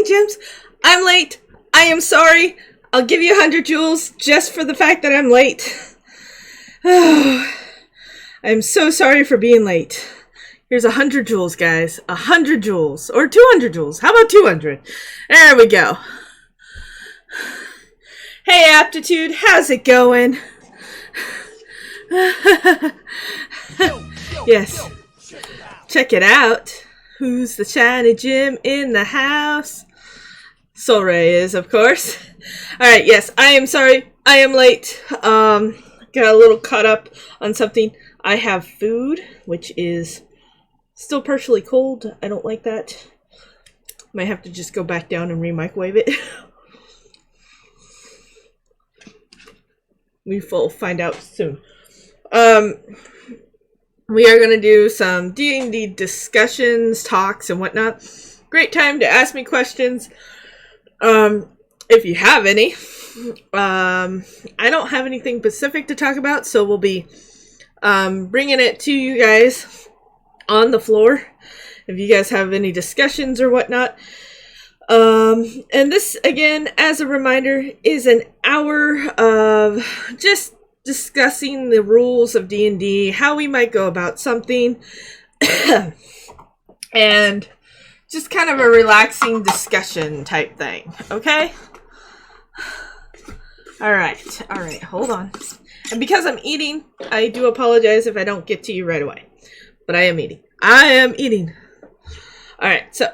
Gems. I'm late. I am sorry. I'll give you 100 jewels just for the fact that I'm late. I'm so sorry for being late. Here's 100 jewels, guys. 100 jewels. Or 200 jewels. How about 200? There we go. Hey, Aptitude. How's it going? Yes. Check it out. Who's the shiny gem in the house? Soul Ray is, of course. Alright, yes, I am sorry. I am late. Got a little caught up on something. I have food, which is still partially cold. I don't like that. Might have to just go back down and re-microwave it. We will find out soon. We are going to do some D&D discussions, talks, and whatnot. Great time to ask me questions. If you have any. I don't have anything specific to talk about, so we'll be bringing it to you guys on the floor. If you guys have any discussions or whatnot. And this, again, as a reminder, is an hour of just discussing the rules of D&D, how we might go about something, and just kind of a relaxing discussion type thing, okay? Alright, hold on. And because I'm eating, I do apologize if I don't get to you right away. But I am eating. Alright, so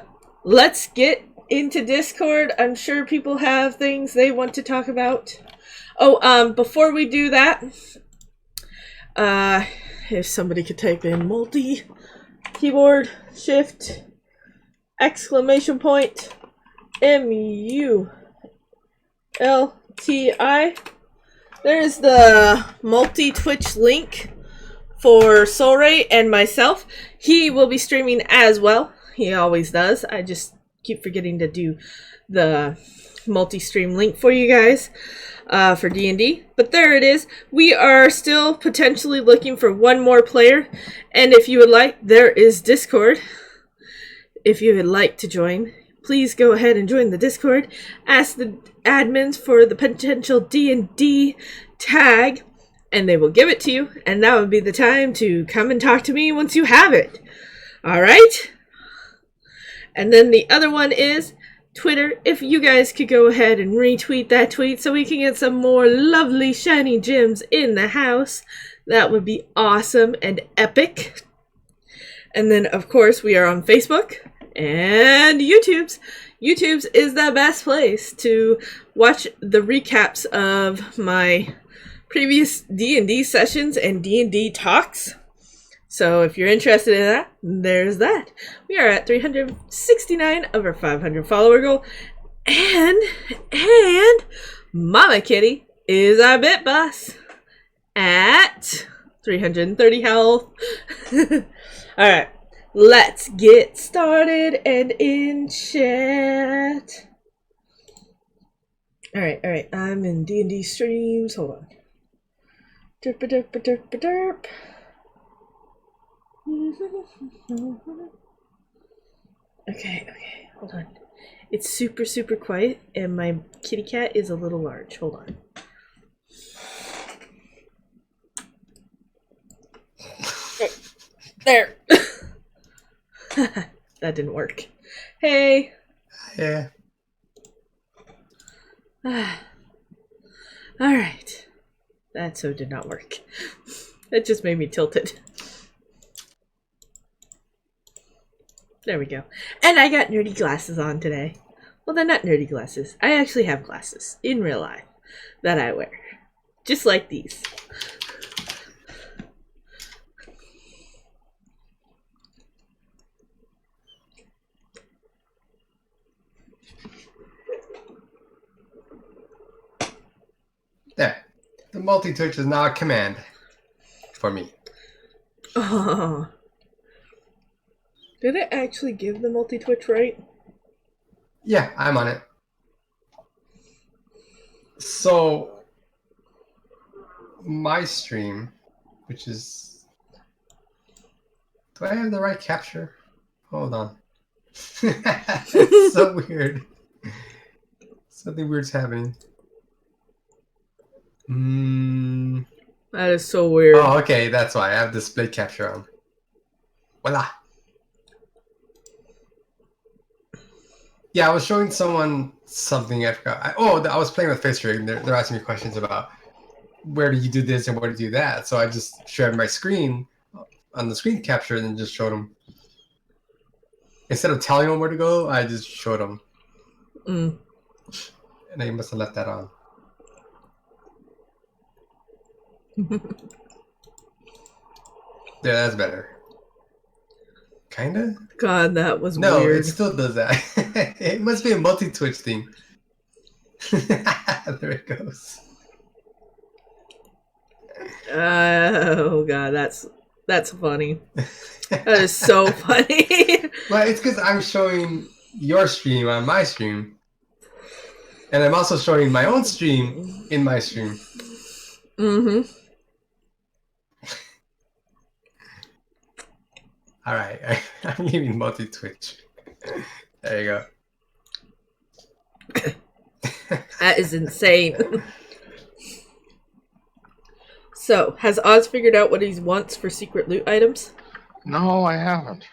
let's get into Discord. I'm sure people have things they want to talk about. Oh, before we do that, if somebody could type in multi, keyboard, shift, exclamation point, MULTI. There's the multi-Twitch link for Soul Ray and myself. He will be streaming as well. He always does. I just keep forgetting to do the multi-stream link for you guys. For D&D, but there it is. We are still potentially looking for one more player, and if you would like, there is Discord. If you would like to join, please go ahead and join the Discord. Ask the admins for the potential D&D tag, and they will give it to you, and that would be the time to come and talk to me once you have it. Alright? And then the other one is Twitter. If you guys could go ahead and retweet that tweet so we can get some more lovely shiny gems in the house, that would be awesome and epic. And then, of course, we are on Facebook and YouTube's. YouTube's is the best place to watch the recaps of my previous D&D sessions and D&D talks. So if you're interested in that, there's that. We are at 369 of our 500 follower goal. And Mama Kitty is our bit boss at 330 health. Alright, let's get started and in chat. Alright, I'm in D&D streams. Hold on. Derp. Okay, hold on. It's super quiet, and my kitty cat is a little large. Hold on. There. That didn't work. Hey. Yeah. Alright. That so did not work. That just made me tilted. There we go. And I got nerdy glasses on today. Well, they're not nerdy glasses. I actually have glasses in real life that I wear. Just like these. There. The multi-twitch is now a command for me. Oh. Did it actually give the multi-twitch right? Yeah, I'm on it. So, my stream, which is... Do I have the right capture? Hold on. It's so weird. Something weird's happening. That is so weird. Oh, okay, that's why I have display capture on. Voila. Yeah, I was showing someone something I forgot. I was playing with FaceTrade, and they're asking me questions about where do you do this and where do you do that. So I just shared my screen on the screen capture and then just showed them. Instead of telling them where to go, I just showed them. And I must have left that on. Yeah, that's better. Kinda? God, that was No, weird. it still does that. It must be a multi-twitch thing. There it goes. Oh God, that's funny. That is so funny. Well, it's because I'm showing your stream on my stream. And I'm also showing my own stream in my stream. Mm-hmm. All right, I'm giving multi-twitch. There you go. That is insane. So, has Oz figured out what he wants for secret loot items? No, I haven't.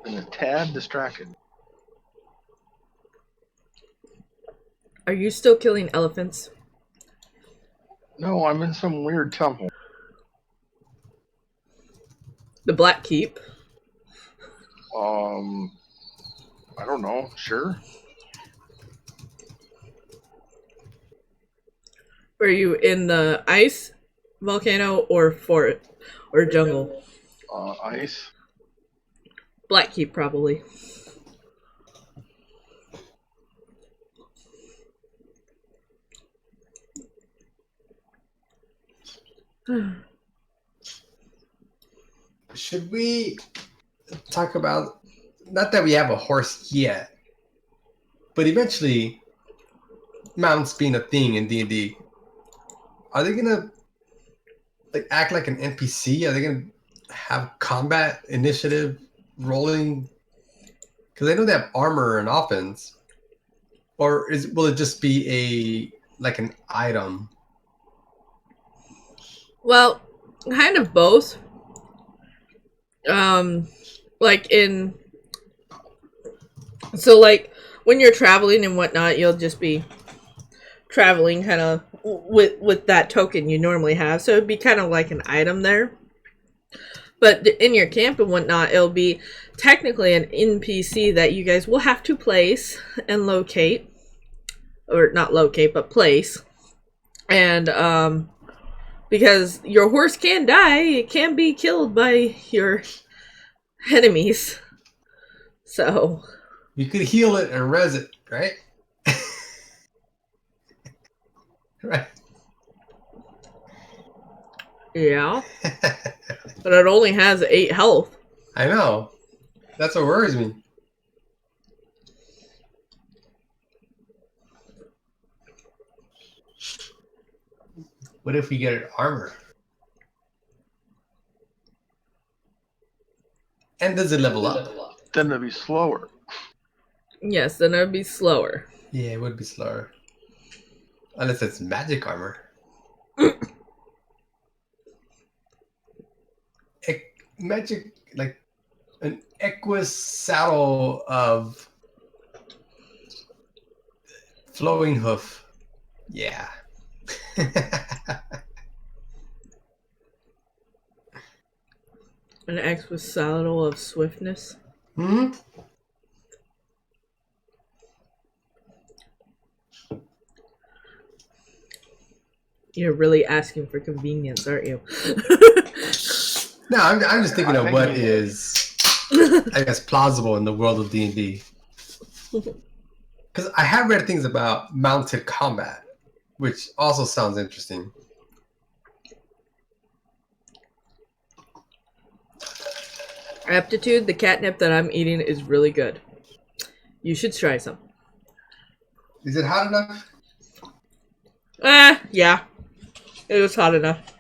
Been a tad distracted. Are you still killing elephants? No, I'm in some weird temple. The Black Keep? I don't know. Sure. Were you in the ice volcano or fort or jungle? Ice. Black Keep, probably. Should we talk about, not that we have a horse yet, but eventually mounts being a thing in D&D, are they gonna act like an NPC? Are they gonna have combat initiative rolling? Because I know they have armor and offense, or will it just be an item? Well, kind of both. When you're traveling and whatnot, you'll just be traveling kind of with that token you normally have. So it'd be kind of like an item there. But in your camp and whatnot, it'll be technically an NPC that you guys will have to place and locate. Or not locate, but place. And, because your horse can die, it can be killed by your enemies. So You could heal it and res it, right? Right. yeah. But it only has 8 health. I know. That's what worries me. What if we get it armor? And does it level up? Then it'd be slower. Yes, then it would be slower. Yeah, it would be slower. Unless it's magic armor. Magic, like an equus saddle of flowing hoof. Yeah. An X with saddle of swiftness. Hmm? You're really asking for convenience, aren't you? No, I'm just thinking of what is, I guess, plausible in the world of D&D. Because I have read things about mounted combat, which also sounds interesting. Aptitude, the catnip that I'm eating is really good. You should try some. Is it hot enough? Yeah. It was hot enough.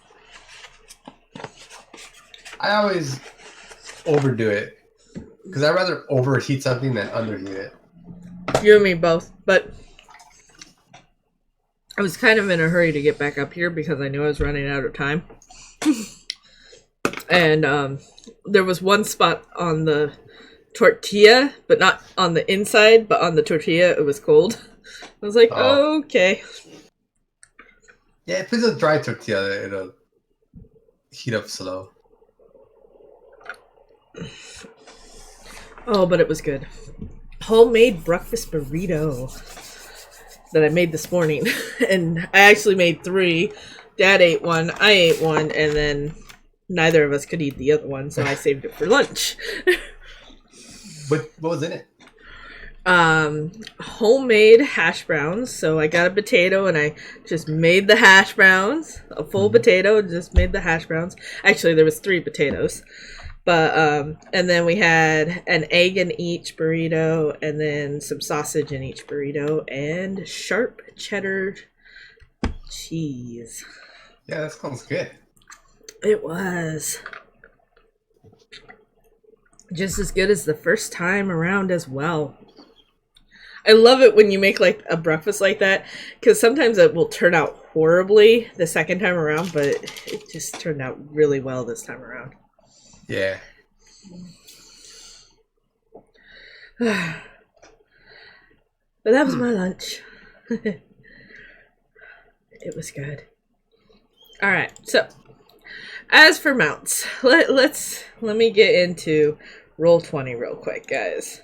I always overdo it because I'd rather overheat something than underheat it. You and me both, but I was kind of in a hurry to get back up here because I knew I was running out of time. And there was one spot on the tortilla, but not on the inside, but on the tortilla, it was cold. I was like, okay. Yeah, if it's a dry tortilla, it'll heat up slow. Oh, but it was good. Homemade breakfast burrito that I made this morning. And I actually made 3. Dad ate one, I ate one, and then neither of us could eat the other one, so I saved it for lunch. What was in it? Homemade hash browns. So I got a potato and I just made the hash browns. A full potato, just made the hash browns. Actually, there was 3 potatoes. But and then we had an egg in each burrito, and then some sausage in each burrito, and sharp cheddar cheese. Yeah, that sounds good. It was just as good as the first time around as well. I love it when you make like a breakfast like that, because sometimes it will turn out horribly the second time around, but it just turned out really well this time around. Yeah. But that was my lunch. It was good. All right, so as for mounts, let me get into Roll20 real quick, guys.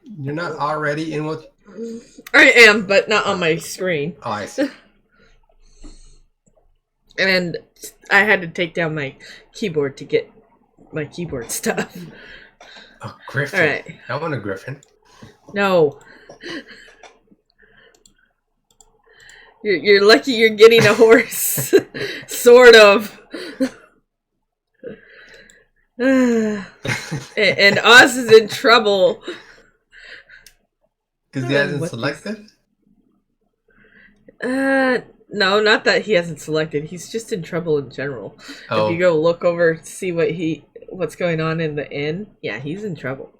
You're not already in what? I am, but not on my screen. Oh, I see. And I had to take down my keyboard to get my keyboard stuff. Oh, Griffin. All right. I want a Griffin. No. You're lucky you're getting a horse. Sort of. And Oz is in trouble. Because he hasn't selected? No, not that he hasn't selected. He's just in trouble in general. Oh. If you go look over, see what's going on in the inn, yeah, he's in trouble.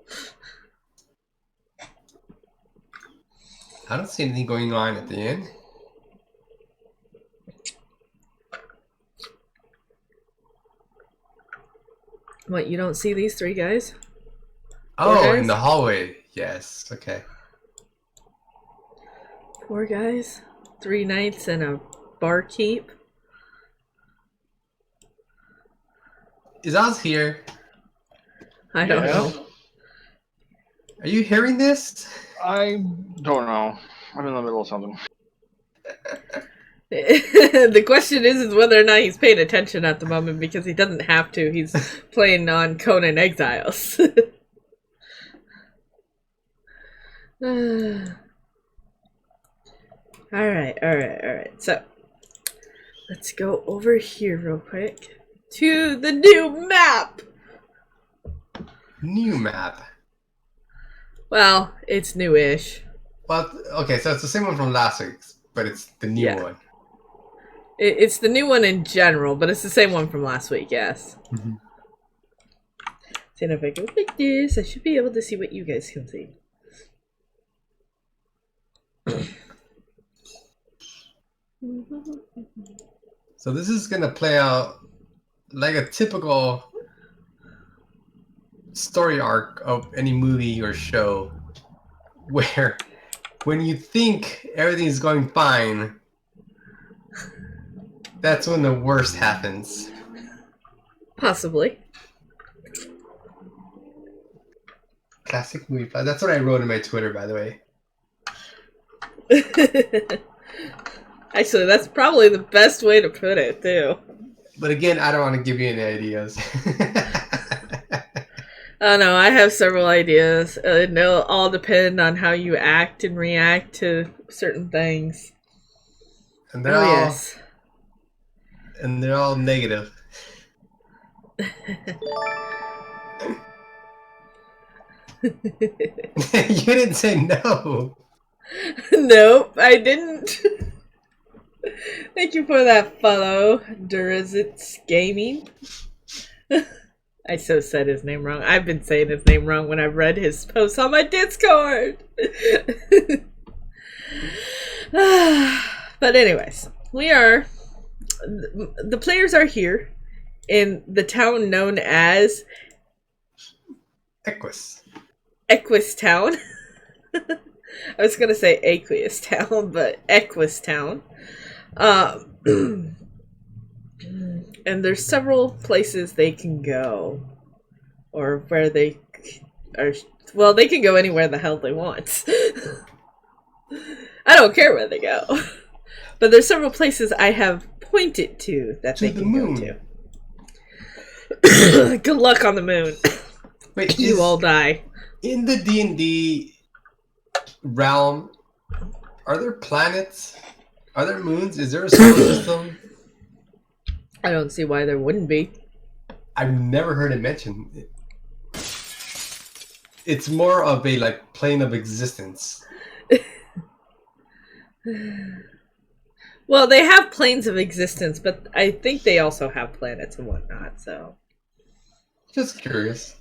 I don't see anything going on at the end. What, you don't see these 3 guys? Oh, guys? in the hallway. Yes. Okay. 4 guys, 3 knights, and a barkeep. Is Oz here? I don't know. Are you hearing this? I don't know. I'm in the middle of something. The question is whether or not he's paying attention at the moment, because he doesn't have to. He's playing on Conan Exiles. Alright. So, let's go over here real quick to the new map! New map. Well, it's newish. Well, okay, so it's the same one from last week, but it's the new one. It's the new one in general, but it's the same one from last week, yes. Mm-hmm. So if I go like this, I should be able to see what you guys can see. So this is going to play out like a typical story arc of any movie or show, where when you think everything's going fine, that's when the worst happens. Possibly. Classic movie plot. That's what I wrote in my Twitter, by the way. Actually, that's probably the best way to put it, too. But again, I don't want to give you any ideas. Oh no, I have several ideas. They'll all depend on how you act and react to certain things. And they're and they're all negative. You didn't say no. Nope, I didn't. Thank you for that follow, Durazit's Gaming. I so said his name wrong. I've been saying his name wrong when I've read his posts on my Discord. But anyways, the players are here in the town known as Equus Town. I was gonna say Aqueous Town, but Equus Town. And there's several places they can go, or where they are. Well, they can go anywhere the hell they want. I don't care where they go, but there's several places I have pointed to that they can go to. Good luck on the moon. Wait, you all die. In the D&D realm, are there planets? Are there moons? Is there a solar system? I don't see why there wouldn't be. I've never heard it mentioned. It's more of a plane of existence. Well, they have planes of existence, but I think they also have planets and whatnot, so. Just curious.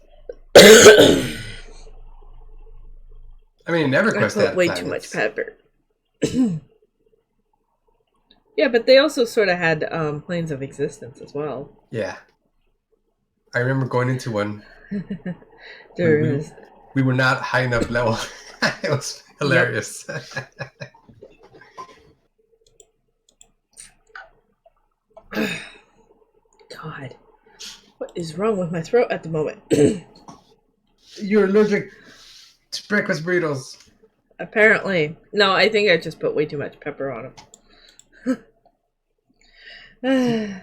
I mean, EverQuest had way planets. too much pepper. Yeah, but they also sort of had planes of existence as well. Yeah. I remember going into one. We were not high enough level. It was hilarious. Yep. God. What is wrong with my throat at the moment? You're allergic to breakfast burritos. Apparently. No, I think I just put way too much pepper on them.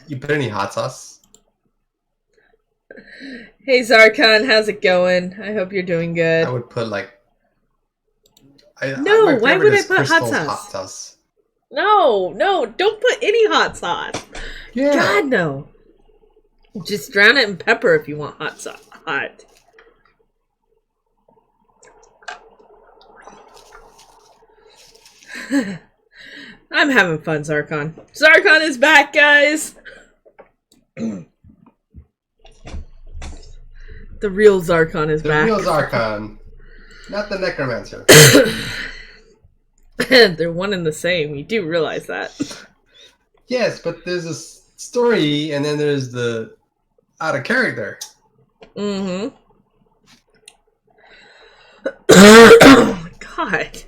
You put any hot sauce? Hey Zarkon, how's it going? I hope you're doing good. I would put why would I put hot sauce? No, don't put any hot sauce. Yeah. God, no. Just drown it in pepper if you want hot sauce. Hot. I'm having fun, Zarkon. Zarkon is back, guys! The real Zarkon is back. The real Zarkon. Not the Necromancer. They're one and the same. You do realize that. Yes, but there's a story, and then there's the out of character. Mm-hmm. Oh my god.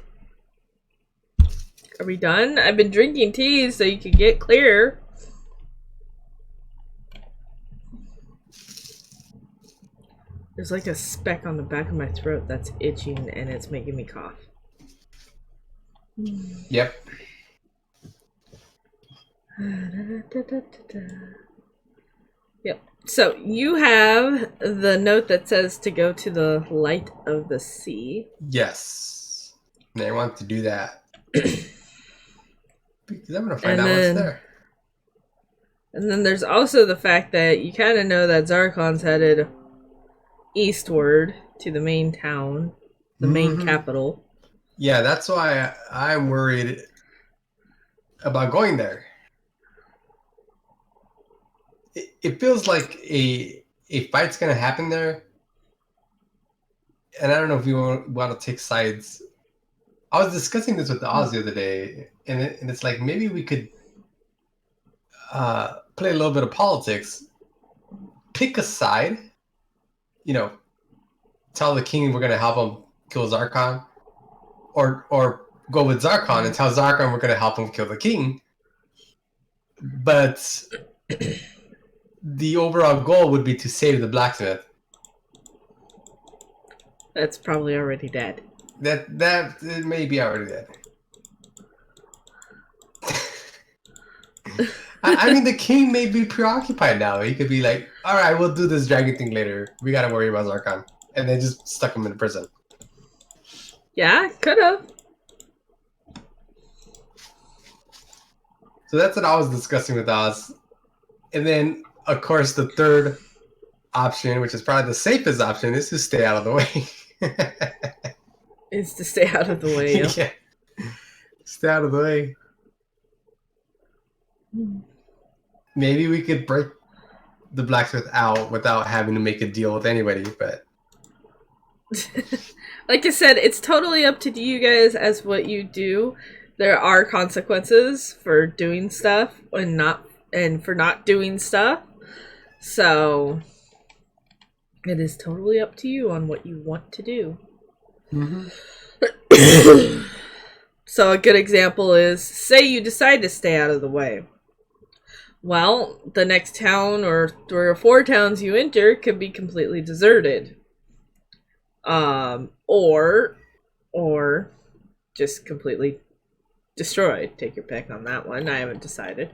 Are we done? I've been drinking tea so you can get clear. There's like a speck on the back of my throat that's itching and it's making me cough. Yep. Yep. So you have the note that says to go to the light of the sea. Yes. And I want to do that. Because I'm going to find out what's there. And then there's also the fact that you kind of know that Zarkon's headed eastward to the main town, the main capital. Yeah, that's why I'm worried about going there. It feels like a fight's going to happen there. And I don't know if you want to take sides. I was discussing this with Oz the other day, and it's like maybe we could play a little bit of politics, pick a side, tell the king we're going to help him kill Zarkon, or go with Zarkon and tell Zarkon we're going to help him kill the king. But the overall goal would be to save the blacksmith. That's probably already dead. That it may be already dead. I mean, the king may be preoccupied now. He could be like, all right, we'll do this dragon thing later. We got to worry about Zarkon. And they just stuck him in prison. Yeah, could have. So that's what I was discussing with Oz. And then, of course, the third option, which is probably the safest option, is to stay out of the way. Is to stay out of the way. Yep. Yeah. Stay out of the way. Maybe we could break the blacksmith out without having to make a deal with anybody. But like I said, it's totally up to you guys as what you do. There are consequences for doing stuff and for not doing stuff. So it is totally up to you on what you want to do. mm-hmm. So a good example is, say you decide to stay out of the way. Well, the next town or 3 or 4 towns you enter could be completely deserted. Or just completely destroyed. Take your pick on that one. I haven't decided.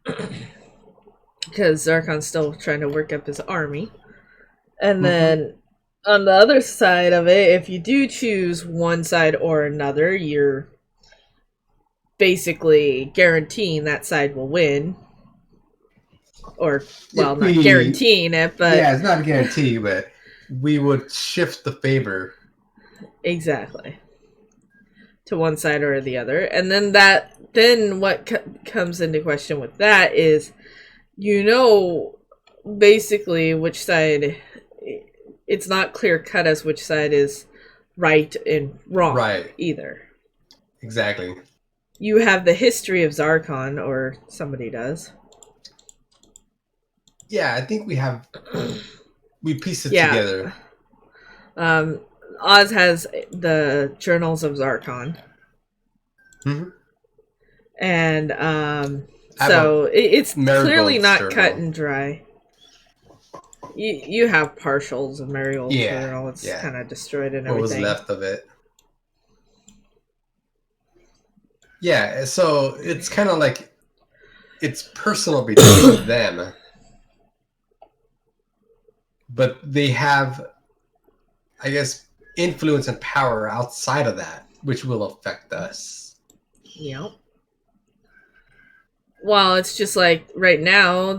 Because Zarkon's still trying to work up his army. And then on the other side of it, if you do choose one side or another, you're basically guaranteeing that side will win. Or, well, not guaranteeing it, but... Yeah, it's not a guarantee, but we would shift the favor. Exactly. To one side or the other. And then what comes into question with that is, basically which side... It's not clear cut as which side is right and wrong either. Exactly. You have the history of Zarkon, or somebody does. Yeah, I think we pieced it together. Oz has the Journals of Zarkon. Mm-hmm. And so it's clearly not cut and dry. You have partials of Marigold's Journal. It's kind of destroyed and everything. What was left of it. Yeah, so it's kind of like it's personal between them. But they have, I guess, influence and power outside of that, which will affect us. Yep. Well, it's just like right now,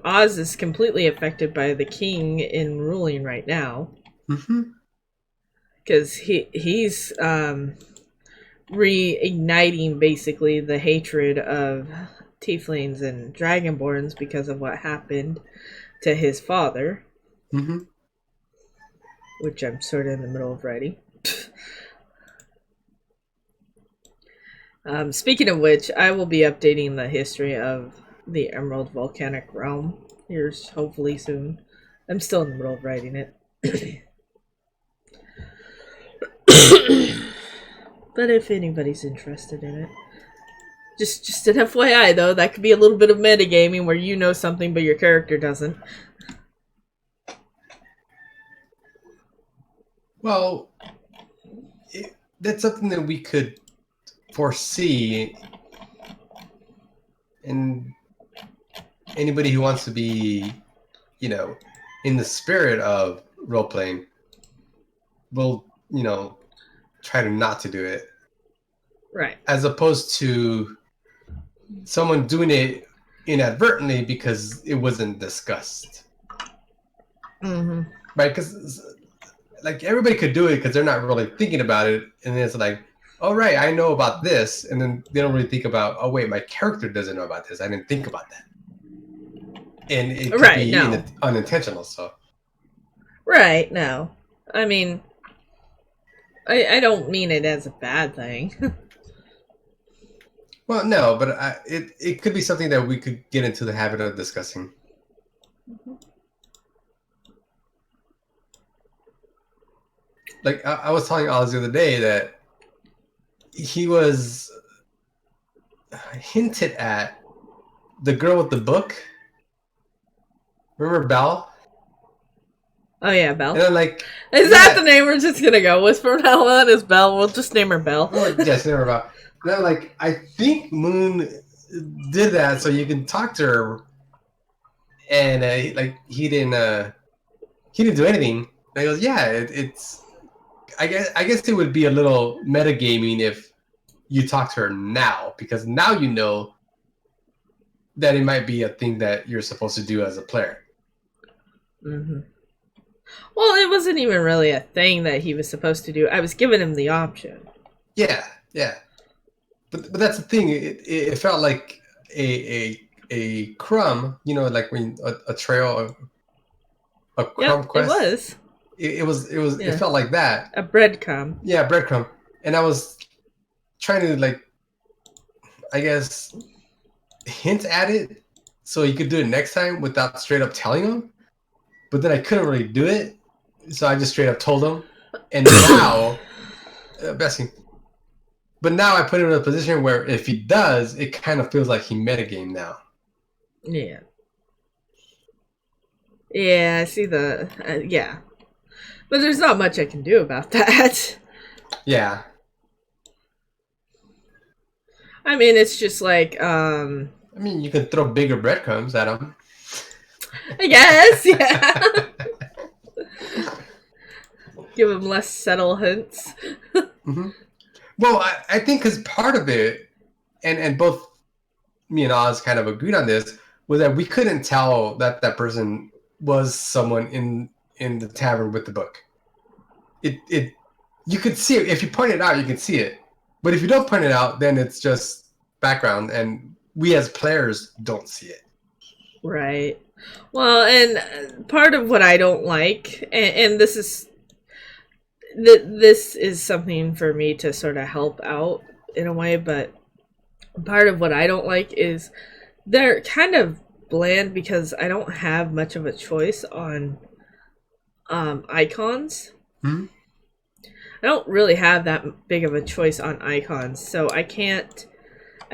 Oz is completely affected by the king in ruling right now. Mm-hmm. Because he's reigniting basically the hatred of tieflings and dragonborns because of what happened to his father. Mm-hmm. Which I'm sort of in the middle of writing. Speaking of which, I will be updating the history of the Emerald Volcanic Realm here hopefully soon. I'm still in the middle of writing it. But if anybody's interested in it. Just an FYI though, that could be a little bit of metagaming where you know something but your character doesn't. Well, that's something that we could foresee, and anybody who wants to be, in the spirit of role playing will, try to not to do it. Right. As opposed to someone doing it inadvertently because it wasn't discussed. Mm-hmm. Right? Because like everybody could do it because they're not really thinking about it, and then it's like, oh right, I know about this, and then they don't really think about, oh wait, my character doesn't know about this. I didn't think about that, and it could be unintentional. So, right? No, I mean, I don't mean it as a bad thing. Well, no, but it could be something that we could get into the habit of discussing. Mm-hmm. Like I was telling Oz the other day that he was hinted at the girl with the book. Remember Belle? Oh yeah, Belle. And then like, is that the name we're just gonna go with from now on? Is Belle? We'll just name her Belle. Yes, name her Belle. And then like, I think Moon did that so you can talk to her, and he didn't do anything. And he goes, yeah, it's. I guess it would be a little metagaming if you talk to her now, because now you know that it might be a thing that you're supposed to do as a player. Mm-hmm. Well, it wasn't even really a thing that he was supposed to do. I was giving him the option. Yeah. But that's the thing. It felt like a a crumb, you know, like when a trail, a crumb Yep, quest. it was. It Yeah. felt like that. A breadcrumb. Yeah, breadcrumb. And I was trying to, like, I guess, hint at it so he could do it next time without straight up telling him. But then I couldn't really do it, so I just straight up told him. And now, Bessie. But now I put him in a position where if he does, it kind of feels like he metagame now. Yeah. Yeah, I see the... yeah. But there's not much I can do about that. Yeah. I mean, it's just like, I mean, you can throw bigger breadcrumbs at him. I guess, yeah. Give him less subtle hints. Mm-hmm. Well, I think because part of it, and both me and Oz kind of agreed on this, was that we couldn't tell that that person was someone in the tavern with the book. It you could see it. If you point it out, you can see it. But if you don't point it out, then it's just background, and we as players don't see it. Right. Well, and part of what I don't like, and this is something for me to sort of help out in a way, but part of what I don't like is they're kind of bland because I don't have much of a choice on icons. Hmm? I don't really have that big of a choice on icons, so I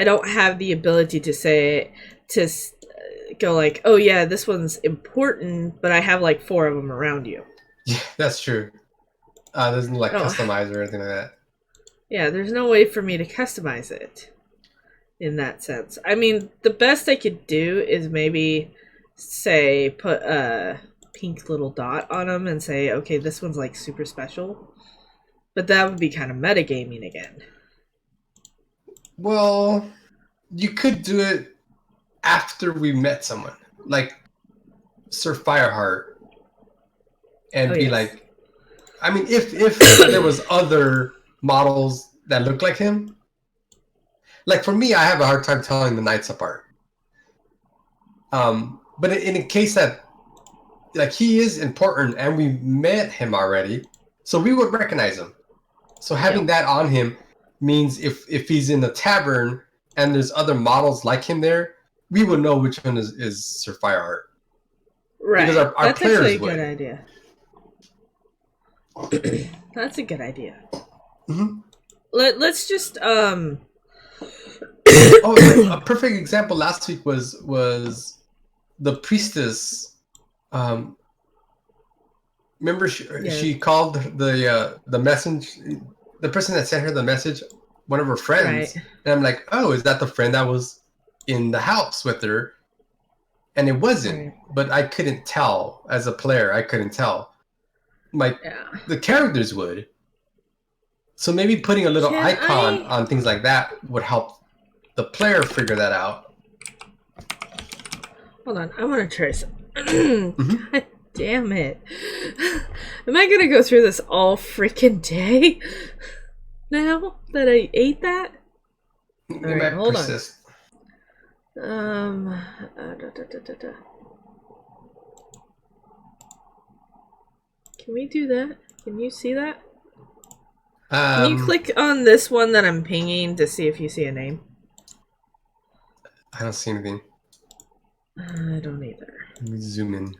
don't have the ability to say, go like, oh yeah, this one's important, but I have like 4 of them around you. Yeah, that's true. There's no, like, Oh. customizer or anything like that. Yeah, there's no way for me to customize it in that sense. I mean, the best I could do is maybe say put a pink little dot on them and say, okay, this one's like super special. But that would be kind of metagaming again. Well, you could do it after we met someone, like Sir Fireheart, and Oh, be yes. like, I mean, if there was other models that look like him, like for me, I have a hard time telling the knights apart. But in a case that, like, he is important and we met him already, so we would recognize him. So having that on him means if he's in the tavern and there's other models like him there, we would know which one is Sir Fireheart. Right. Because our That's players actually a would. good idea. That's a good idea. Mm-hmm. Let's just Oh, a perfect example last week was the priestess. Remember, she called the message, the person that sent her the message, one of her friends, Right. and I'm like, oh, is that the friend that was in the house with her? And it wasn't, Right. but I couldn't tell as a player. I couldn't tell. Like, Yeah. the characters would. So maybe putting a little Can icon I- on things like that would help the player figure that out. Hold on, I want to try some. Mhm. God damn it. Am I gonna go through this all freaking day? Now that I ate that? It Alright, might hold on. persist. Can we do that? Can you see that? Can you Um, click on this one that I'm pinging to see if you see a name? I don't see anything. I don't either. Let me zoom in.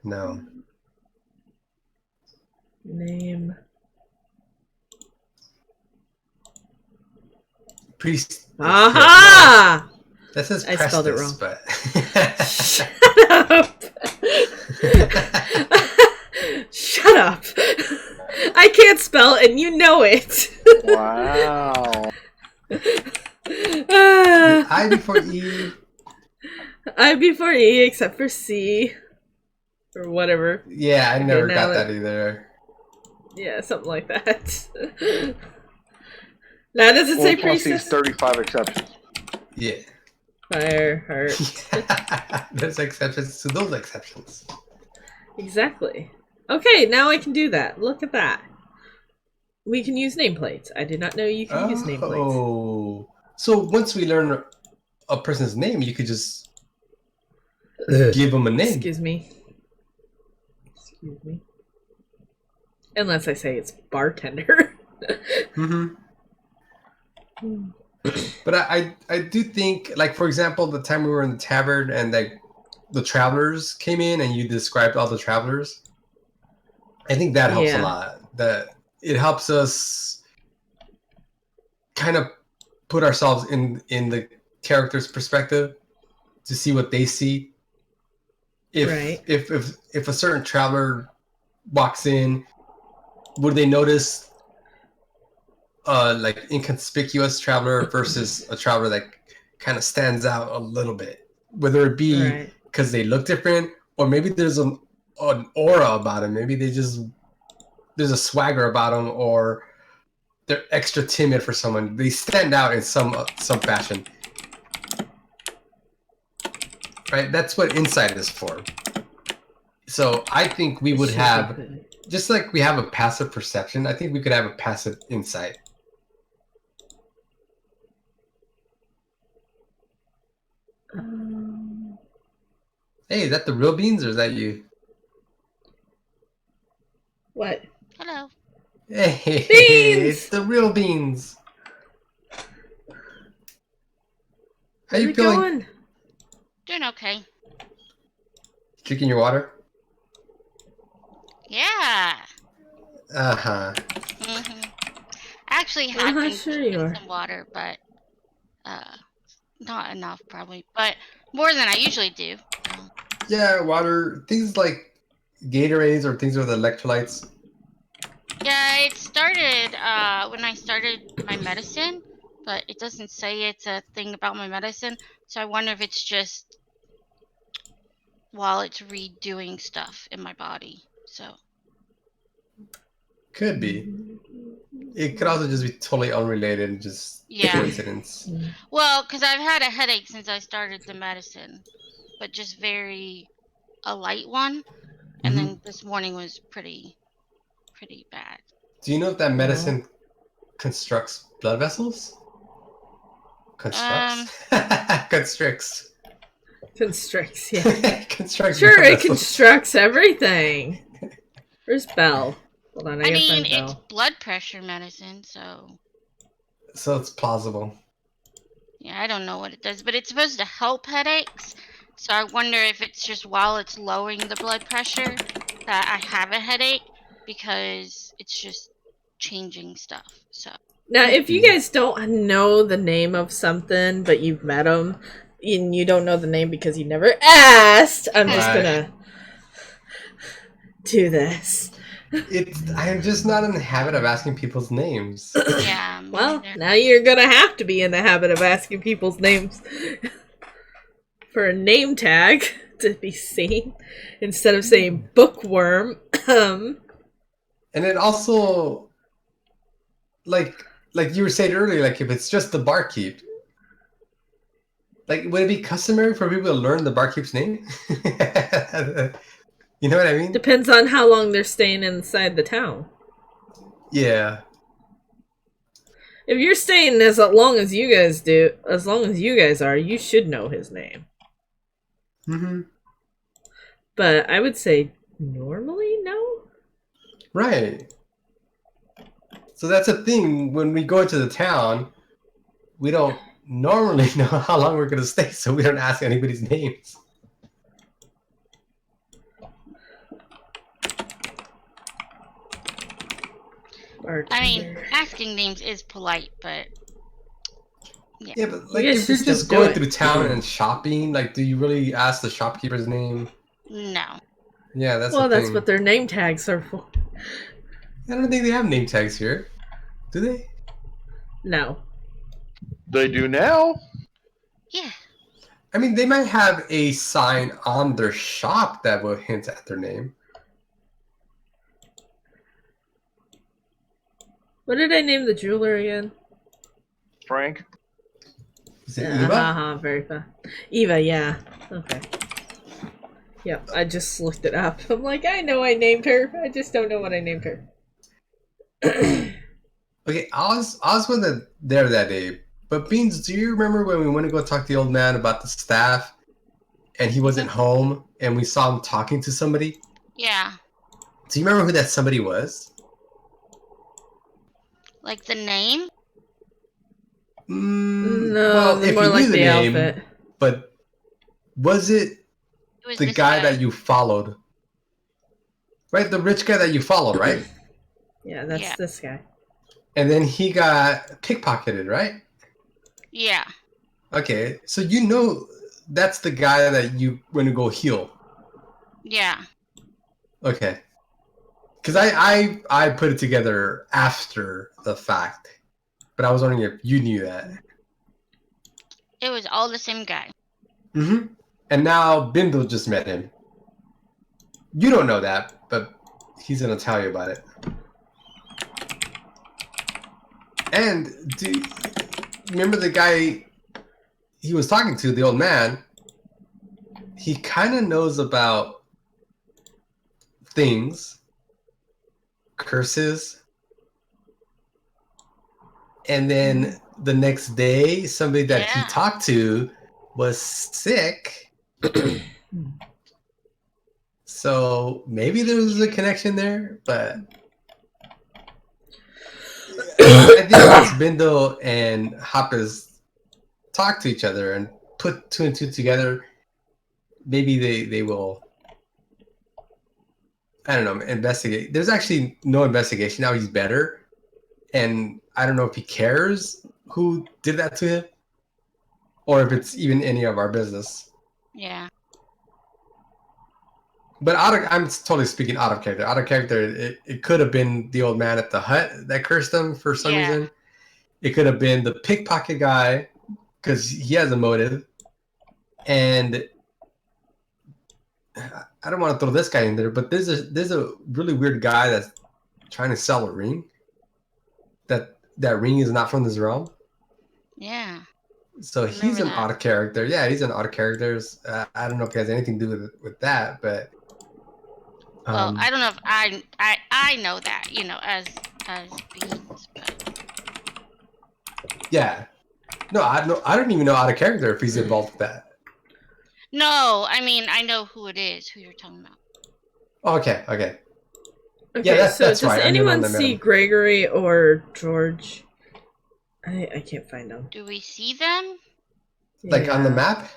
No. Name. Priest. Aha! That says I spelled it Prestus, wrong. but Shut up! Shut up! I can't spell and you know it. Wow. I before E. I before E except for C. Or whatever. Yeah, I never now got that- that either. Yeah, something like that. Now does it say Plus these priestess? 35 exceptions. Yeah. Fire, heart. There's exceptions to those exceptions. Exactly. Okay, now I can do that. Look at that. We can use nameplates. I did not know you can use nameplates. Oh. So once we learn a person's name, you could just give them a name. Excuse me. Unless I say it's bartender. Mm-hmm. But I do think, like, for example, the time we were in the tavern and like the travelers came in and you described all the travelers, I think that helps a lot. That it helps us kind of put ourselves in the character's perspective to see what they see. If a certain traveler walks in, would they notice like inconspicuous traveler versus a traveler that kind of stands out a little bit, whether it be because they look different or maybe there's an aura about them, maybe there's a swagger about them, or they're extra timid for someone, they stand out in some fashion, right? That's what insight is for. So I think we would have, just like we have a passive perception, I think we could have a passive insight. Hey, is that the real beans or is that you? What? Hello. Hey, beans! It's the real beans. How How's you it feeling? going? Doing okay. Drinking your water? Yeah. Uh-huh. Actually, had been Sure drinking you are. some water, but not enough probably, but more than I usually do. Yeah, water, things like Gatorades or things with electrolytes. Yeah, it started when I started my medicine, but it doesn't say it's a thing about my medicine, so I wonder if it's just while it's redoing stuff in my body. So Could be. It could also just be totally unrelated and just yeah. coincidence. Well, because I've had a headache since I started the medicine, but just a light one, and then this morning was pretty bad. Do you know if that medicine constructs blood vessels? Constricts? Constricts, yeah. Constructs Sure, blood it vessels. constructs everything. Where's Belle? Hold on, I mean, find it's Belle. blood pressure medicine, so it's plausible. yeah, I don't know what it does, but it's supposed to help headaches. So I wonder if it's just while it's lowering the blood pressure that I have a headache, because it's just changing stuff. So Now, if you guys don't know the name of something, but you've met them, and you don't know the name because you never asked, I'm just gonna do this. I'm just not in the habit of asking people's names. yeah. Well, now you're gonna have to be in the habit of asking people's names for a name tag to be seen instead of saying bookworm. And it also, like you were saying earlier, like if it's just the barkeep, like would it be customary for people to learn the barkeep's name? You know what I mean? Depends on how long they're staying inside the town. Yeah. If you're staying as long as you guys do, as long as you guys are, you should know his name. But I would say normally no. Right. So that's a thing. When we go into the town, we don't normally know how long we're going to stay, so we don't ask anybody's names. I mean, asking names is polite, but yeah, but like if you're just going through town and shopping, like, do you really ask the shopkeeper's name? No. Yeah, that's that's what their name tags are for. I don't think they have name tags here. Do they? No. They do now. Yeah. I mean, they might have a sign on their shop that will hint at their name. What did I name the jeweler again? Frank. Is it Eva? Very fun. Eva, yeah. Okay. Yep, I just looked it up. I'm like, I know I named her. I just don't know what I named her. Okay, I was there that day, But Beans, do you remember when we went to go talk to the old man about the staff, and he wasn't home, and we saw him talking to somebody? Yeah. Do you remember who that somebody was? Like the name? No, Well, if more you like knew the the name, outfit. but was it It was the this guy that you followed? Right, the rich guy that you followed, right? Yeah, that's Yeah. this guy. And then he got pickpocketed, right? Yeah. Okay, so you know that's the guy that you went to go heal. Yeah. Okay. Because I put it together after the fact. But I was wondering if you knew that. It was all the same guy. Mm-hmm. And now Bindle just met him. You don't know that, but he's going to tell you about it. And do you remember the guy he was talking to, the old man? He kind of knows about things, curses, and then the next day, somebody that he Yeah. talked to was sick. So maybe there was a connection there, but I think once Bindle and Hoppus talk to each other and put two and two together, maybe they will, I don't know, investigate. There's actually no investigation now. He's better. And I don't know if he cares who did that to him or if it's even any of our business. Yeah. But I'm totally speaking out of character. Out of character, it could have been the old man at the hut that cursed him for some reason. It could have been the pickpocket guy because he has a motive. And I don't want to throw this guy in there, but there's a really weird guy that's trying to sell a ring. That ring is not from this realm. Yeah. So he's an odd character. Yeah, he's an odd character. I don't know if it has anything to do with that, but Well, I don't know if I know that, as Beans, but yeah. No, I don't even know out of character if he's involved with that. no, I mean I know who it is, who you're talking about. Okay. Okay, Yeah, so that's does right. anyone see Gregory or George? I can't find them. Do we see them? Like on the map?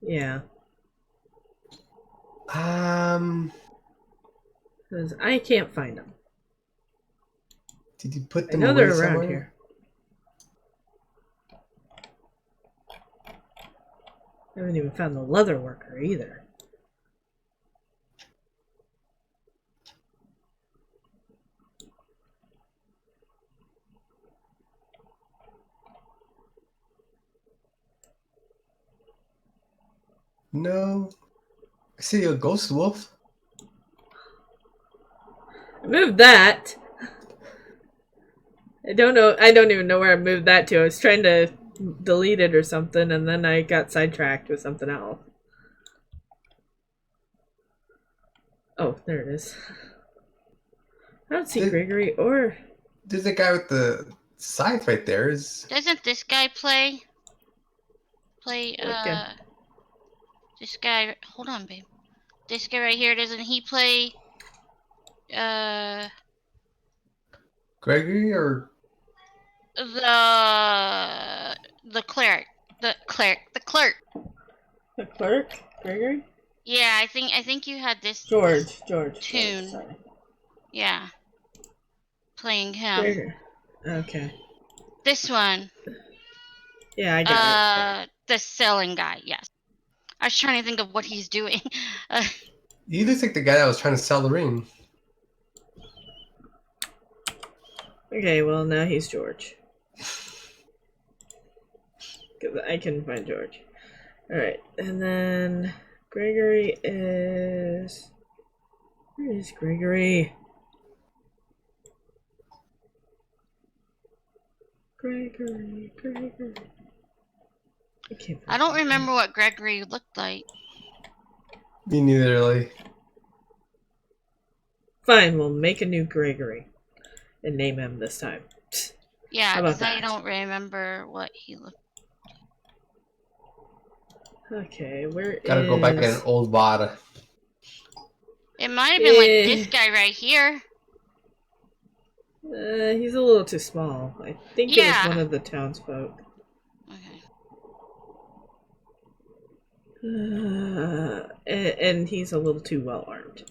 Yeah. 'Cause I can't find them. Did you put I them know away they're around somewhere? here. I haven't even found the leather worker either. No. I see a ghost wolf. I moved that. I don't know. I don't even know where I moved that to. I was trying to delete it or something, and then I got sidetracked with something else. Oh, there it is. I don't see Gregory or... There's a guy with the scythe right there. Doesn't this guy play Okay. this guy, hold on, babe. This guy right here, doesn't he play Gregory or the cleric. The clerk. The clerk? Gregory? Yeah, I think you had this George. tune. Sorry. Yeah. Playing him. Gregory. Okay. This one. Yeah, I got it. The selling guy, yes. I was trying to think of what he's doing. he looks like the guy that was trying to sell the ring. Okay, well now he's George. Because I couldn't find George. Alright, and then Gregory is... Where is Gregory? Gregory. I don't remember what Gregory looked like. Me neither, really. Fine, we'll make a new Gregory. And name him this time. Yeah, How about because I that? don't remember what he looked. Okay, where Gotta go back in an old VOD. It might have been like this Eh, guy right here. he's a little too small. I think it was one Yeah. of the townsfolk. Okay. And he's a little too well armed.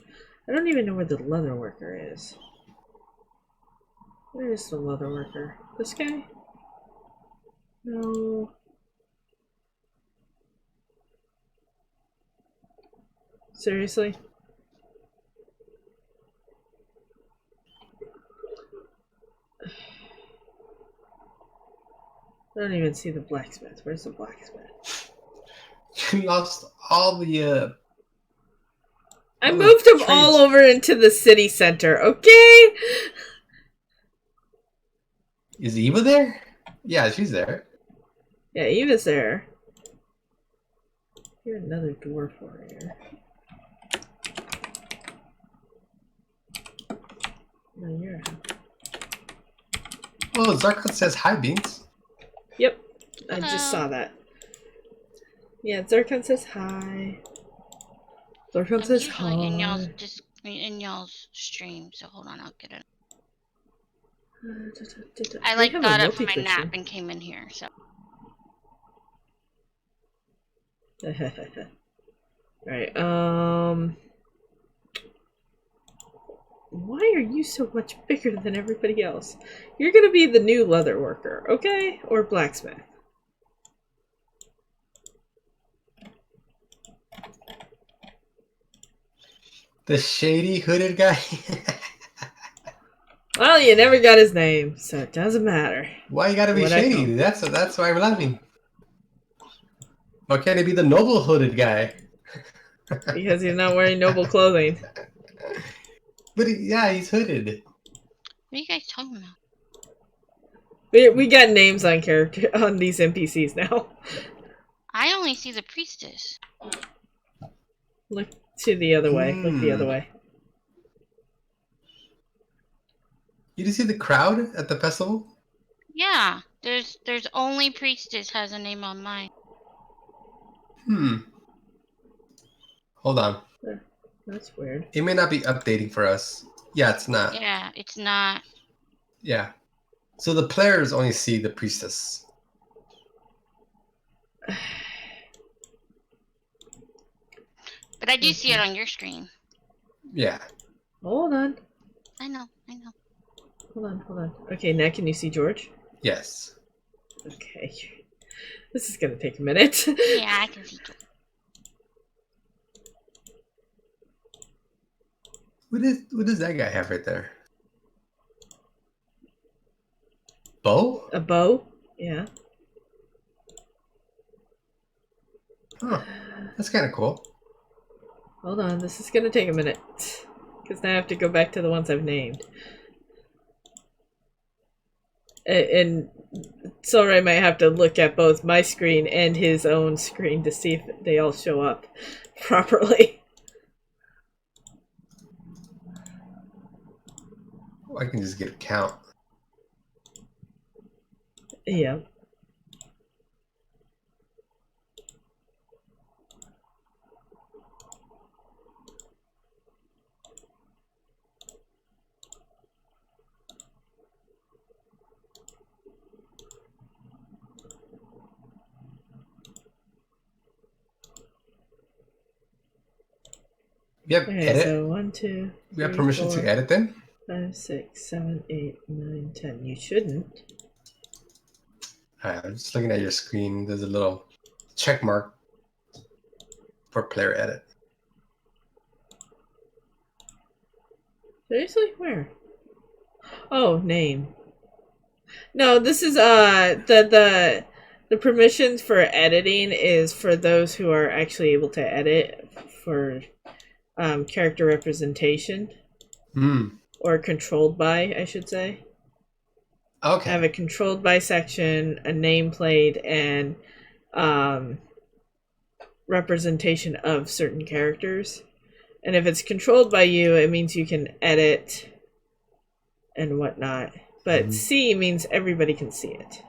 I don't even know where the leather worker is. Where is the leather worker? This guy? No. Seriously? I don't even see the blacksmith. Where's the blacksmith? You lost all the I all the moved them all trades. over into the city center, okay? Is Eva there? Yeah, she's there. Yeah, Eva's there. You're another dwarf warrior. No, you're a... Oh, Zarkot says hi, Beans. Yep, I just Hello. saw that. Yeah, Zircon says hi. Zircon I'm says usually in y'all's hi. in y'all's stream, so hold on, I'll get it. I I like have got a up from my multi-twitch nap stream. and came in here, so Alright, why are you so much bigger than everybody else? You're gonna be the new leather worker, okay? Or blacksmith. The shady hooded guy. Well, you never got his name, so it doesn't matter. Why you gotta be What I shady? That's why I'm laughing. Why can't it be the noble hooded guy? Because he's not wearing noble clothing. But yeah, he's hooded. what are you guys talking about? We got names on character on these NPCs now. I only see the priestess. Look to the other way. Look the other way. You did see the crowd at the festival? Yeah, there's only priestess has a name on mine. Hold on. That's weird. It may not be updating for us. Yeah, it's not. Yeah, it's not. Yeah. So the players only see the priestess. But I do see it on your screen. Yeah. Hold on. I know. Hold on. Okay, now can you see George? Yes. Okay. This is gonna take a minute. Yeah, I can see it. What does that guy have right there? Bow? A bow? Yeah. Huh. That's kind of cool. Hold on, this is gonna take a minute. Because now I have to go back to the ones I've named. And Solray might have to look at both my screen and his own screen to see if they all show up properly. I can just get a count. Yeah. We have Okay, edit. so 1, 2, We have 3, permission 4, to edit then? 5, 6, 7, 8, 9, 10. You shouldn't. Alright, I'm just looking at your screen. There's a little check mark for player edit. Seriously? Where? Oh, name. No, this is the permissions for editing is for those who are actually able to edit for character representation. Or controlled by, I should say. Okay. I have a controlled by section, a nameplate, and representation of certain characters. And if it's controlled by you, it means you can edit and whatnot. But C means everybody can see it.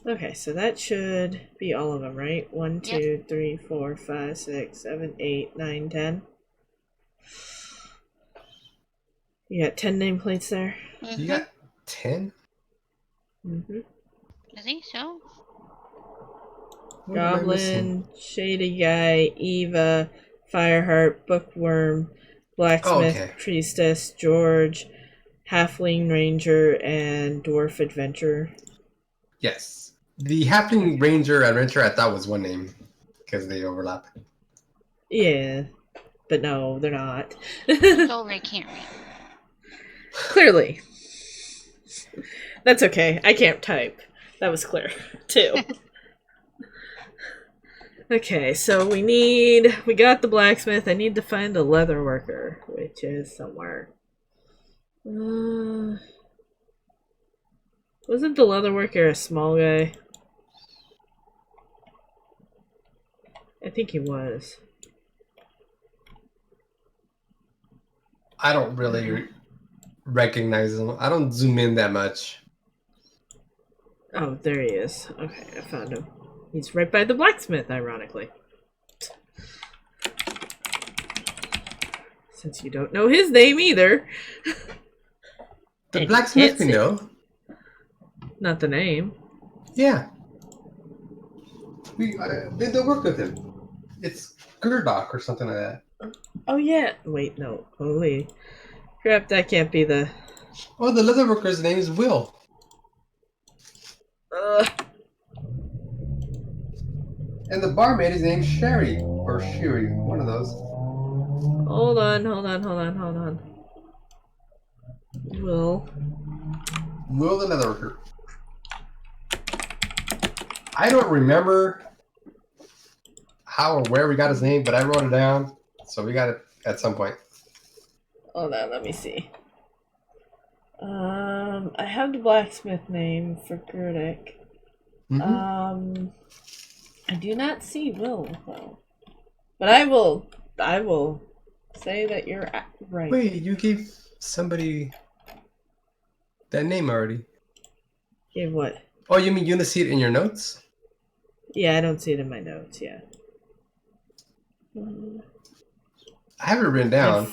Okay, so that should be all of them, right? 1, 2, 3, 4, 5, 6, 7, 8, 9, 10. You got 10 nameplates there? Mm-hmm. You got 10? Mm-hmm. I think so. What am I missing? Goblin, Shady Guy, Eva, Fireheart, Bookworm, Blacksmith, okay. Priestess, George, Halfling Ranger, and Dwarf Adventurer. Yes. The Halfling Ranger Adventure I thought was one name because they overlap. Yeah, but no, they're not. Soul Ray can't read. Clearly. That's okay. I can't type. That was clear, too. Okay, so we got the blacksmith. I need to find the leather worker, which is somewhere. Wasn't the leather worker a small guy? I think he was. I don't really recognize him. I don't zoom in that much. Oh, there he is. Okay, I found him. He's right by the blacksmith, ironically. Since you don't know his name either. The And blacksmith we hits it. know. Not the name. Yeah. We did the work with him. It's Gurdok or something like that. Oh, yeah. Wait, no. Holy crap, that can't be the... Oh, the leather worker's name is Will. And the barmaid's name's Sherry. Or Sherry, one of those. Hold on. Will. Will the leather worker. I don't remember how or where we got his name, but I wrote it down. So we got it at some point. Hold on, let me see. I have the blacksmith name for Gerdic. Mm-hmm. I do not see Will, though. But I will say that you're right. Wait, you gave somebody that name already. Gave what? Oh, you mean you only see it in your notes? Yeah, I don't see it in my notes, yeah. I have it written down.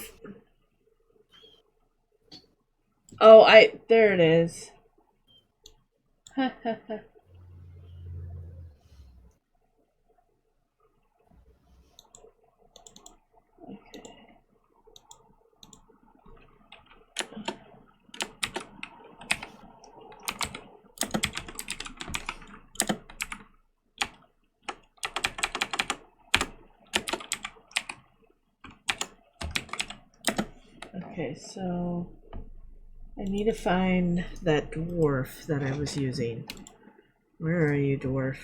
There it is. Okay, so I need to find that dwarf that I was using. Where are you, dwarf?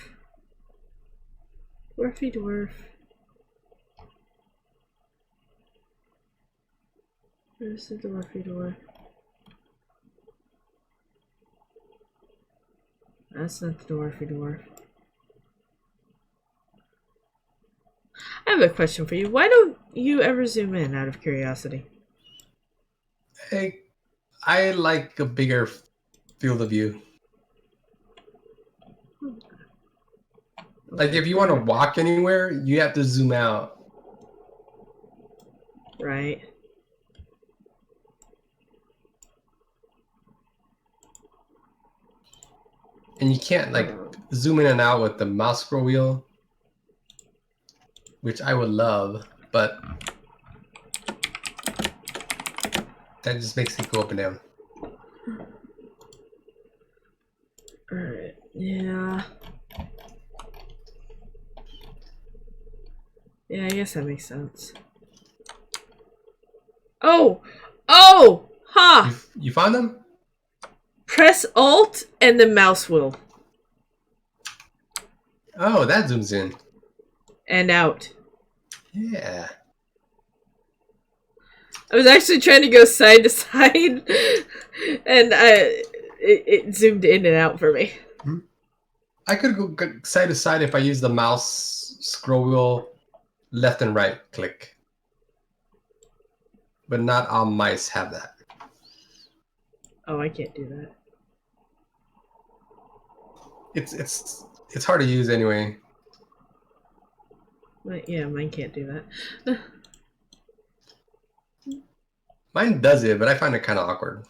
Dwarfy dwarf. Where's the dwarfy dwarf? That's not the dwarfy dwarf. I have a question for you. Why don't you ever zoom in out of curiosity? Hey, I like a bigger field of view. Like if you want to walk anywhere, you have to zoom out. Right. And you can't like zoom in and out with the mouse scroll wheel, which I would love, but that just makes it go up and down. Alright, yeah. Yeah, I guess that makes sense. Oh! Oh! Ha! You found them? Press Alt and the mouse wheel. Oh, that zooms in. And out. Yeah. I was actually trying to go side to side, and it zoomed in and out for me. I could go side to side if I use the mouse scroll wheel left and right click. but not all mice have that. Oh, I can't do that. It's hard to use anyway. Yeah, mine can't do that. Mine does it, but I find it kind of awkward.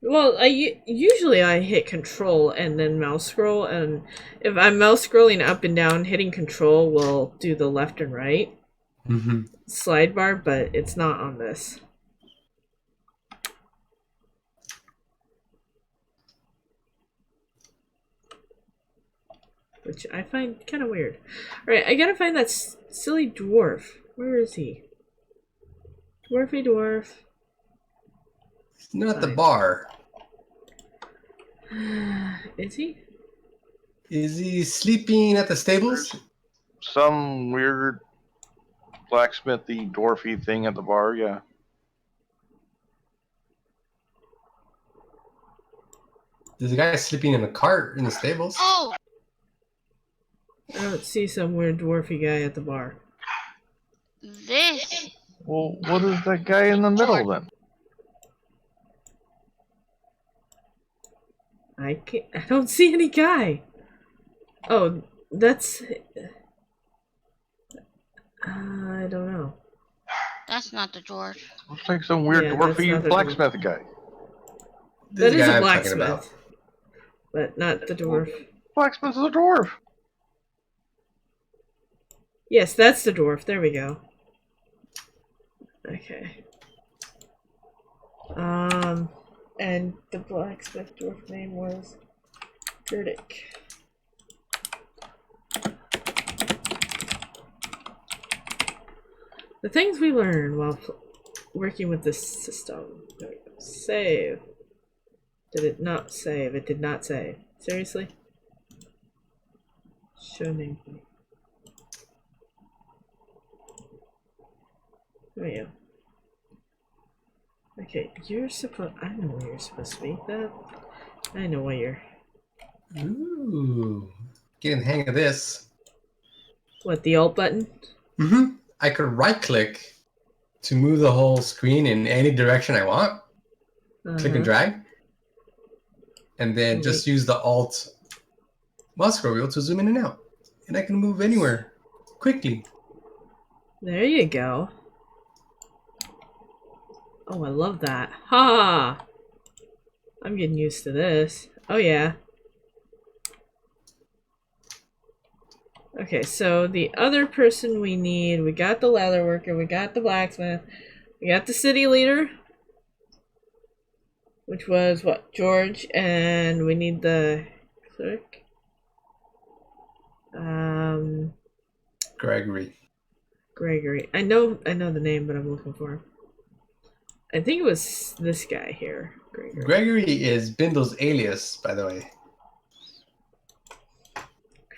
Well, usually I hit control and then mouse scroll, and if I'm mouse scrolling up and down, hitting control will do the left and right slide bar, but it's not on this. Which I find kind of weird. Alright, I gotta find that silly dwarf. Where is he? Dwarfy dwarf. He's not at the bar. Is he? Is he sleeping at the stables? Some weird blacksmithy dwarfy thing at the bar, yeah. There's a guy sleeping in a cart in the stables. Oh! I don't see some weird dwarfy guy at the bar. This. Well, what is that guy in the middle then? I don't see any guy. Oh, that's... I don't know. That's not the dwarf. Looks like some weird Yeah, that's not dwarfy the blacksmith guy. That This is guy a I'm talking about. blacksmith. But not the dwarf. Blacksmith is a dwarf. Yes, that's the dwarf. There we go. Okay. And the blacksmith dwarf name was Gerdic. The things we learn while working with this system. There we go. Save. Did it not save? It did not save. Seriously? Show nameplate. There we go. Okay, you're supposed. I know where you're supposed to be. I know where you're. Ooh, getting the hang of this. What, the alt button? I could right click to move the whole screen in any direction I want. Click and drag. And then just use the alt mouse scroll wheel to zoom in and out. And I can move anywhere quickly. There you go. Oh, I love that. Ha! I'm getting used to this. Oh, yeah. Okay, so the other person we need, we got the leather worker, we got the blacksmith, we got the city leader, which was, what, George, and we need the clerk. Gregory. I know the name, but I'm looking for him. I think it was this guy here. Gregory is Bindle's alias, by the way.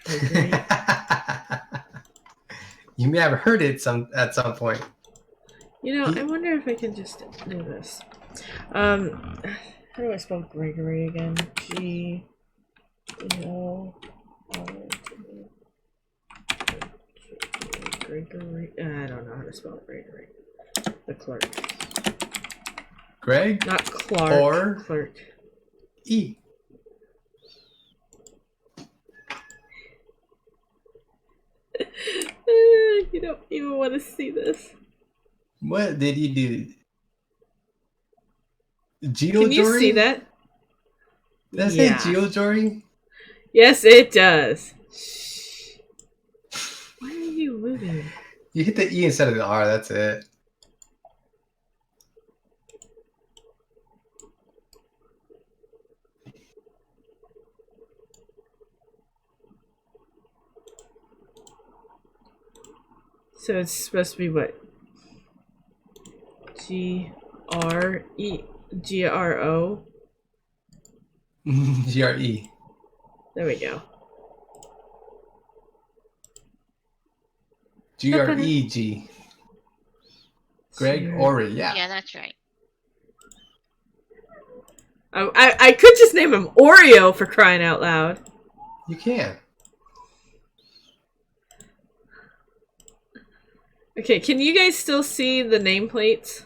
Gregory. You may have heard it at some point. You know, I wonder if I can just do this. How do I spell Gregory again? Gregory. I don't know how to spell Gregory. The clerk. Greg? Not Clark. Or clerk. E. You don't even want to see this. What did you do? Geojory? Can you see that? Does that say Geojory? Yes, it does. Shh. Why are you moving? You hit the E instead of the R, that's it. So it's supposed to be what? G-R-O? G-R-E. There we go. G-R-E-G. Greg Ori, yeah. Yeah, that's right. I could just name him Oreo for crying out loud. You can. Okay, can you guys still see the nameplates?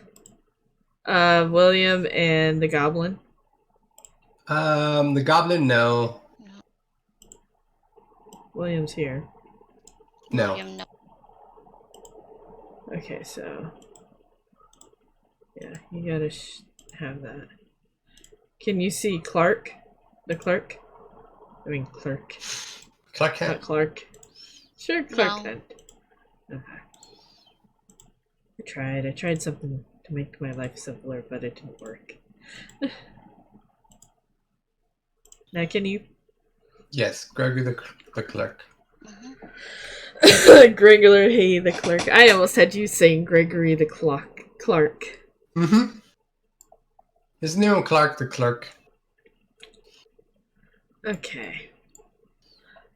William and the goblin. The goblin, no. William's here. No. William, no. Okay, so yeah, you gotta have that. Can you see Clark? The clerk? I mean clerk. Clark Not Kent. Clark. Sure, Clark No. Kent. Okay. I tried something to make my life simpler, but it didn't work. Now can you? Yes, Gregory the clerk. Mhm. Gregory the clerk. I almost had you saying Gregory the Clark. Mm-hmm. His name Clark the clerk. Okay.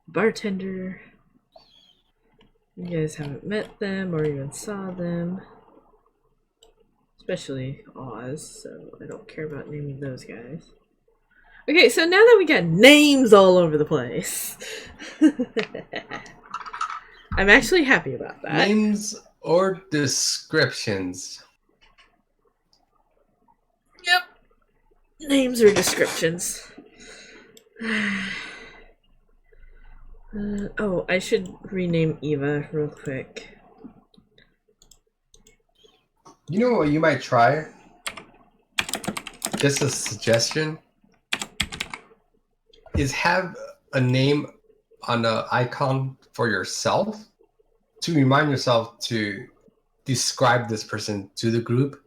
Bartender. You guys haven't met them or even saw them. Especially Oz, so I don't care about naming those guys. Okay, so now that we got names all over the place, I'm actually happy about that. Names or descriptions. Yep. Names or descriptions. Oh, I should rename Eva real quick. You know what you might try? Just a suggestion is have a name on an icon for yourself to remind yourself to describe this person to the group.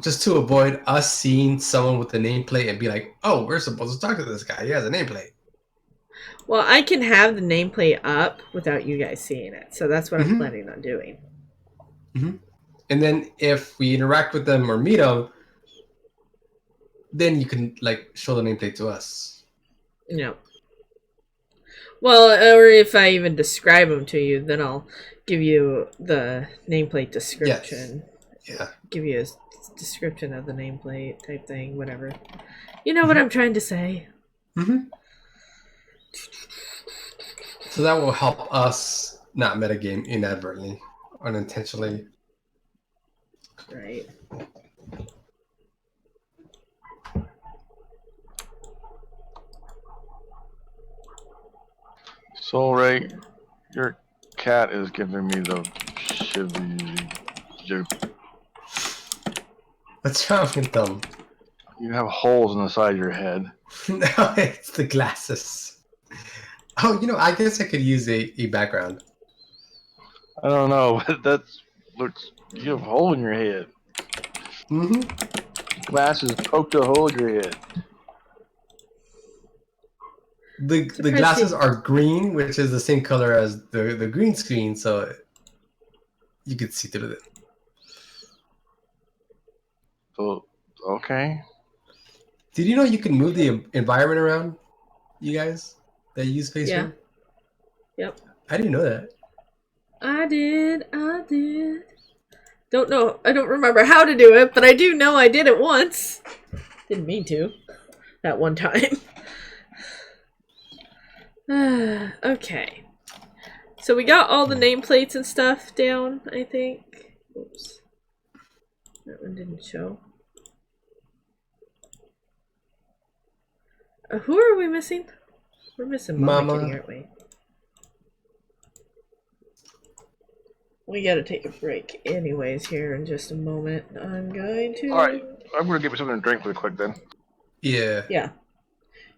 Just to avoid us seeing someone with a nameplate and be like, oh, we're supposed to talk to this guy. He has a nameplate. Well, I can have the nameplate up without you guys seeing it, so that's what I'm planning on doing. Mm-hmm. And then if we interact with them or meet them, then you can like show the nameplate to us. No. Well, or if I even describe them to you, then I'll give you the nameplate description. Yes. Yeah. Give you a description of the nameplate type thing, whatever. You know what I'm trying to say. Mm-hmm. So that will help us not metagame inadvertently, unintentionally. Right. Soul Ray, your cat is giving me the shivy. What's wrong with them? You have holes in the side of your head. No, it's the glasses. Oh, I guess I could use a background. I don't know, but that's looks. You have a hole in your head. Mm-hmm. Glasses poked a hole in your head. The glasses are green, which is the same color as the green screen, so you could see through it. So, okay. Did you know you can move the environment around, you guys, that use face Yeah. room? Yep. I didn't know that. I did. Don't know. I don't remember how to do it, but I do know I did it once. Didn't mean to. That one time. Okay. So we got all the nameplates and stuff down, I think. Oops. That one didn't show. Who are we missing? We're missing Mama Kitty, aren't we? We gotta take a break anyways here in just a moment. I'm going to... Alright, I'm going to give you something to drink really quick then. Yeah. Yeah.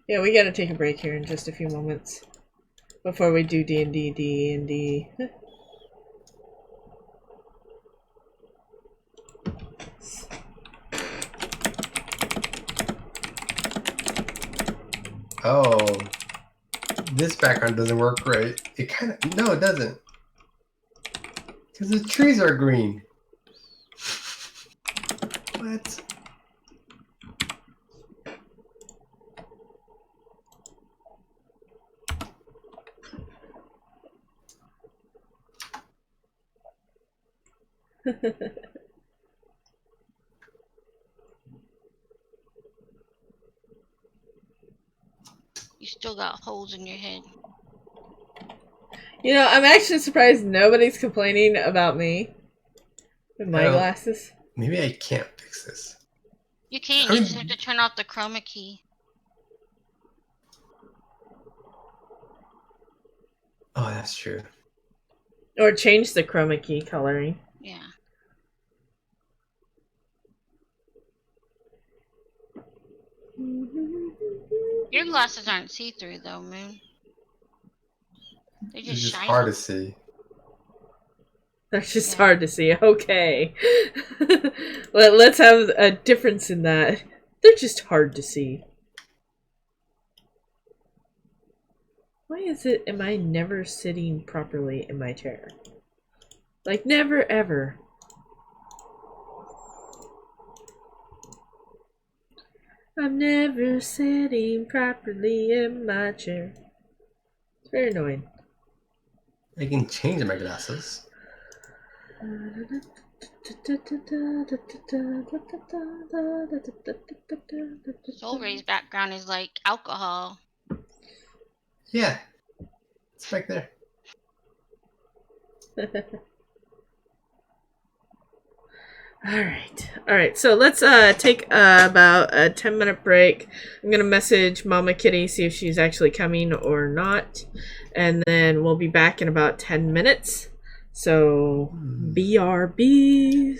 Yeah, we gotta take a break here in just a few moments. Before we do D&D. Oh. This background doesn't work right. It kind of... No, it doesn't. Because the trees are green. What? You still got holes in your head. You know, I'm actually surprised nobody's complaining about me. My glasses. Maybe I can't fix this. You can. I You mean- just have to turn off the chroma key. Oh, that's true. Or change the chroma key coloring. Yeah. Your glasses aren't see-through though, Moon. They're It's just just shiny. hard to see. That's just Yeah. hard to see. Okay. Let's have a difference in that. They're just hard to see. Why is it, am I never sitting properly in my chair? Like, never ever. I'm never sitting properly in my chair. It's very annoying. I can change my glasses. Soul Ray's background is like alcohol. Yeah. It's back there. Alright, so let's take about a 10-minute break. I'm gonna message Mama Kitty, see if she's actually coming or not, and then we'll be back in about 10 minutes. So BRB.